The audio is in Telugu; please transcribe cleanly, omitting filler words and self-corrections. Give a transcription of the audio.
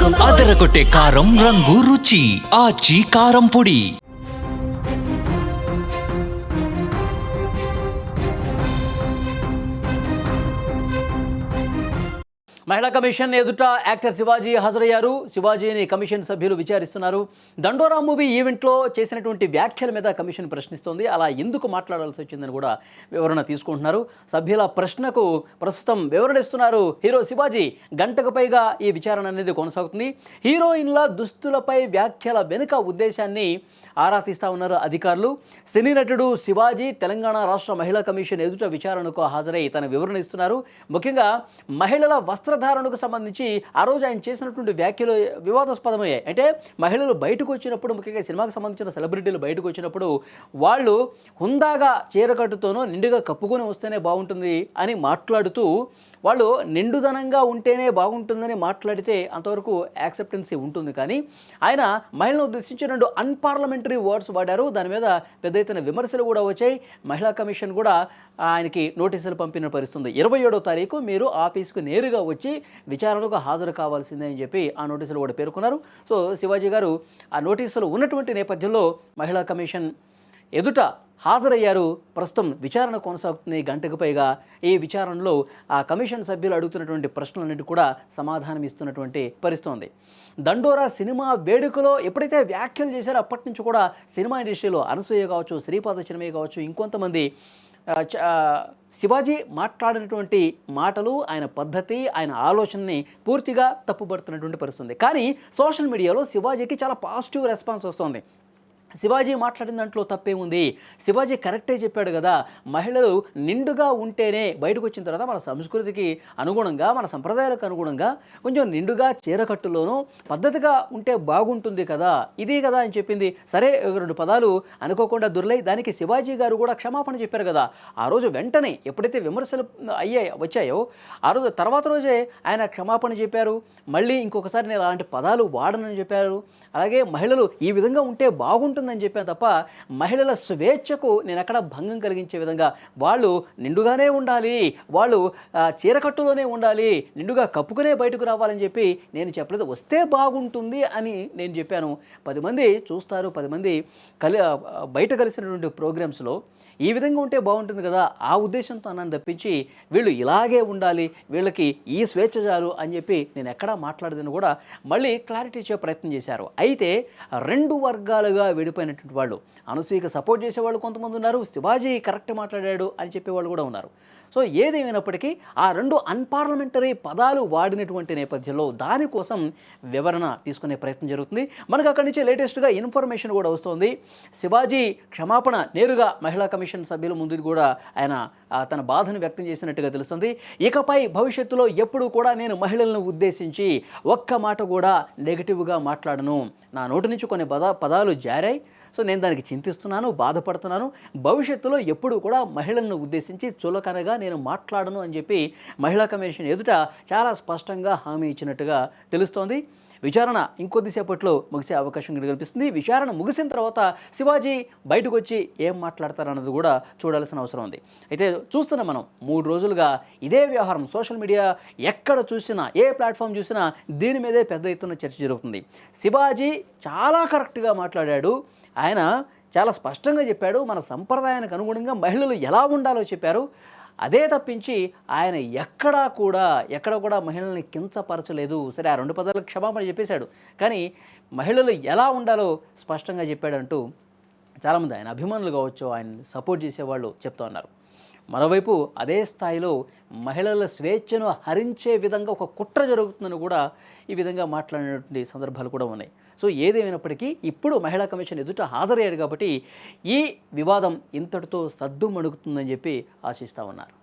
అదరగొట్టే కారం రంగు రుచి ఆచి కారం పొడి. మహిళా కమిషన్ ఎదుట యాక్టర్ శివాజీ హాజరయ్యారు. శివాజీని కమిషన్ సభ్యులు విచారిస్తున్నారు. దండోరా మూవీ ఈవెంట్లో చేసినటువంటి వ్యాఖ్యల మీద కమిషన్ ప్రశ్నిస్తోంది. అలా ఎందుకు మాట్లాడాల్సి వచ్చిందని కూడా వివరణ తీసుకుంటున్నారు. సభ్యుల ప్రశ్నకు ప్రస్తుతం వివరణ ఇస్తున్నారు హీరో శివాజీ. గంటకు పైగా ఈ విచారణ అనేది కొనసాగుతుంది. హీరోయిన్ల దుస్తులపై వ్యాఖ్యల వెనుక ఉద్దేశాన్ని ఆరా తీస్తా ఉన్నారు అధికారులు. సినీ నటుడు శివాజీ తెలంగాణ రాష్ట్ర మహిళా కమిషన్ ఎదుట విచారణకు హాజరై తన వివరణ ఇస్తున్నారు. ముఖ్యంగా మహిళల వస్త్రధారణకు సంబంధించి ఆ రోజు ఆయన చేసినటువంటి వ్యాఖ్యలు వివాదాస్పదమయ్యాయి. అంటే మహిళలు బయటకు వచ్చినప్పుడు, ముఖ్యంగా సినిమాకి సంబంధించిన సెలబ్రిటీలు బయటకు వచ్చినప్పుడు వాళ్ళు హుందాగా చీరకట్టుతోనో నిండుగా కప్పుకొని వస్తేనే బాగుంటుంది అని మాట్లాడుతూ, వాళ్ళు నిండుదనంగా ఉంటేనే బాగుంటుందని మాట్లాడితే అంతవరకు యాక్సెప్టెన్సీ ఉంటుంది. కానీ ఆయన మహిళను ఉద్దేశించి 2 అన్పార్లమెంటరీ వర్డ్స్ వాడారు. దాని మీద పెద్ద ఎత్తున విమర్శలు కూడా వచ్చాయి. మహిళా కమిషన్ కూడా ఆయనకి నోటీసులు పంపిన పరిస్థితుంది. 27వ తారీఖు మీరు ఆఫీస్కు నేరుగా వచ్చి విచారణకు హాజరు కావాల్సిందే అని చెప్పి ఆ నోటీసులు కూడా పేర్కొన్నారు. సో శివాజీ గారు ఆ నోటీసులు ఉన్నటువంటి నేపథ్యంలో మహిళా కమిషన్ ఎదుట హాజరయ్యారు. ప్రస్తుతం విచారణ కొనసాగుతుంది. గంటకు పైగా ఈ విచారణలో ఆ కమిషన్ సభ్యులు అడుగుతున్నటువంటి ప్రశ్నలన్నిటి కూడా సమాధానం ఇస్తున్నటువంటి పరిస్థితి. దండోరా సినిమా వేడుకలో ఎప్పుడైతే వ్యాఖ్యలు చేశారో అప్పటి నుంచి కూడా సినిమా ఇండస్ట్రీలో అనసూయ కావచ్చు, శ్రీపాద చిన్నమయ్య కావచ్చు, ఇంకొంతమంది శివాజీ మాట్లాడినటువంటి మాటలు, ఆయన పద్ధతి, ఆయన ఆలోచనని పూర్తిగా తప్పుపడుతున్నటువంటి పరిస్థితి. కానీ సోషల్ మీడియాలో శివాజీకి చాలా పాజిటివ్ రెస్పాన్స్ వస్తుంది. శివాజీ మాట్లాడిన దాంట్లో తప్పేముంది, శివాజీ కరెక్టే చెప్పాడు కదా, మహిళలు నిండుగా ఉంటేనే బయటకు వచ్చిన తర్వాత మన సంస్కృతికి అనుగుణంగా, మన సంప్రదాయాలకు అనుగుణంగా కొంచెం నిండుగా చీరకట్టులోనూ పద్ధతిగా ఉంటే బాగుంటుంది కదా, ఇదే కదా అని చెప్పింది. సరే 2 పదాలు అనుకోకుండా దొర్లై దానికి శివాజీ గారు కూడా క్షమాపణ చెప్పారు కదా. ఆ రోజు వెంటనే ఎప్పుడైతే విమర్శలు వచ్చాయో ఆ రోజు తర్వాత రోజే ఆయన క్షమాపణ చెప్పారు. మళ్ళీ ఇంకొకసారి నేను అలాంటి పదాలు వాడనని చెప్పారు. అలాగే మహిళలు ఈ విధంగా ఉంటే బాగుంటుందని చెప్పాను తప్ప మహిళల స్వేచ్ఛకు నేను ఎక్కడ భంగం కలిగించే విధంగా వాళ్ళు నిండుగానే ఉండాలి, వాళ్ళు చీరకట్టులోనే ఉండాలి, నిండుగా కప్పుకునే బయటకు రావాలని చెప్పి నేను చెప్పలేదు. వస్తే బాగుంటుంది అని నేను చెప్పాను. 10 మంది చూస్తారు, 10 మంది బయట కలిసినటువంటి ప్రోగ్రామ్స్లో ఈ విధంగా ఉంటే బాగుంటుంది కదా, ఆ ఉద్దేశంతో అన్నాను తప్పించి వీళ్ళు ఇలాగే ఉండాలి, వీళ్ళకి ఈ స్వేచ్ఛ చాలు అని చెప్పి నేను ఎక్కడా మాట్లాడదని కూడా మళ్ళీ క్లారిటీ ఇచ్చే ప్రయత్నం చేశారు. అయితే 2 వర్గాలుగా విడిపోయినటువంటి వాళ్ళు, అనసూయకి సపోర్ట్ చేసేవాళ్ళు కొంతమంది ఉన్నారు, శివాజీ కరెక్ట్ మాట్లాడాడు అని చెప్పేవాళ్ళు కూడా ఉన్నారు. సో ఏదేమైనప్పటికీ ఆ 2 అన్పార్లమెంటరీ పదాలు వాడినటువంటి నేపథ్యంలో దానికోసం వివరణ తీసుకునే ప్రయత్నం జరుగుతుంది. మనకు అక్కడి నుంచి లేటెస్ట్గా ఇన్ఫర్మేషన్ కూడా వస్తుంది. శివాజీ క్షమాపణ నేరుగా మహిళా కమిషన్ సభ్యుల ముందు కూడా ఆయన తన బాధను వ్యక్తం చేసినట్టుగా తెలుస్తుంది. ఇకపై భవిష్యత్తులో ఎప్పుడు కూడా నేను మహిళలను ఉద్దేశించి ఒక్క మాట కూడా నెగిటివ్గా మాట్లాడను. నా నోటి నుంచి కొన్ని పదాలు జారాయి. సో నేను దానికి చింతిస్తున్నాను, బాధపడుతున్నాను. భవిష్యత్తులో ఎప్పుడు కూడా మహిళలను ఉద్దేశించి చులకనగా నేను మాట్లాడను అని చెప్పి మహిళా కమిషన్ ఎదుట చాలా స్పష్టంగా హామీ ఇచ్చినట్టుగా తెలుస్తోంది. విచారణ ఇంకొద్దిసేపట్లో ముగిసే అవకాశం కనిపిస్తుంది. విచారణ ముగిసిన తర్వాత శివాజీ బయటకు వచ్చి ఏం మాట్లాడతారన్నది కూడా చూడాల్సిన అవసరం ఉంది. అయితే చూస్తున్నాం మనం 3 రోజులుగా ఇదే వ్యవహారం సోషల్ మీడియా ఎక్కడ చూసినా, ఏ ప్లాట్ఫామ్ చూసినా దీని మీదే పెద్ద ఎత్తున చర్చ జరుగుతుంది. శివాజీ చాలా కరెక్ట్గా మాట్లాడాడు, ఆయన చాలా స్పష్టంగా చెప్పాడు, మన సంప్రదాయానికి అనుగుణంగా మహిళలు ఎలా ఉండాలో చెప్పారు. అదే తప్పించి ఆయన ఎక్కడ కూడా మహిళల్ని కించపరచలేదు. సరే ఆ 2 పదాలకు క్షమాపణ చెప్పేశాడు, కానీ మహిళలు ఎలా ఉండాలో స్పష్టంగా చెప్పాడంటూ చాలామంది ఆయన అభిమానులు కావచ్చు, ఆయన సపోర్ట్ చేసేవాళ్ళు చెప్తూ ఉన్నారు. మరోవైపు అదే స్థాయిలో మహిళల స్వేచ్ఛను హరించే విధంగా ఒక కుట్ర జరుగుతుందని కూడా ఈ విధంగా మాట్లాడినటువంటి సందర్భాలు కూడా ఉన్నాయి. సో ఏదేమైనప్పటికీ ఇప్పుడు మహిళా కమిషన్ ఎదుట హాజరయ్యాడు కాబట్టి ఈ వివాదం ఇంతటితో సద్దుమణుగుతుందని చెప్పి ఆశిస్తూ ఉన్నారు.